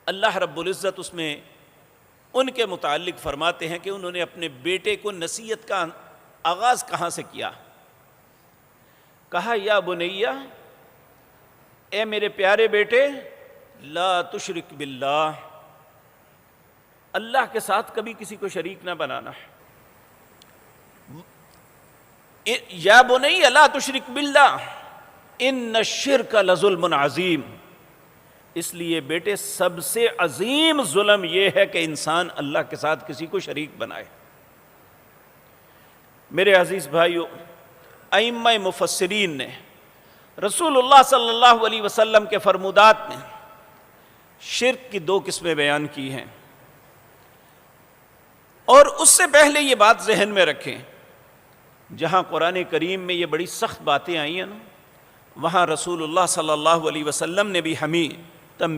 اللہ رب العزت اس میں ان کے متعلق فرماتے ہیں کہ انہوں نے اپنے بیٹے کو نصیحت کا آغاز کہاں سے کیا؟ کہا یا بنیہ، اے میرے پیارے بیٹے، لا تشرک باللہ، اللہ کے ساتھ کبھی کسی کو شریک نہ بنانا ہے۔ یا بنیہ لا تشرک باللہ ان الشرک لظلم عظیم، اس لیے بیٹے سب سے عظیم ظلم یہ ہے کہ انسان اللہ کے ساتھ کسی کو شریک بنائے۔ میرے عزیز بھائیو، ائمہ مفسرین نے رسول اللہ صلی اللہ علیہ وسلم کے فرمودات میں شرک کی دو قسمیں بیان کی ہیں، اور اس سے پہلے یہ بات ذہن میں رکھیں، جہاں قرآن کریم میں یہ بڑی سخت باتیں آئی ہیں نا، وہاں رسول اللہ صلی اللہ علیہ وسلم نے بھی ہمیں تنبیہ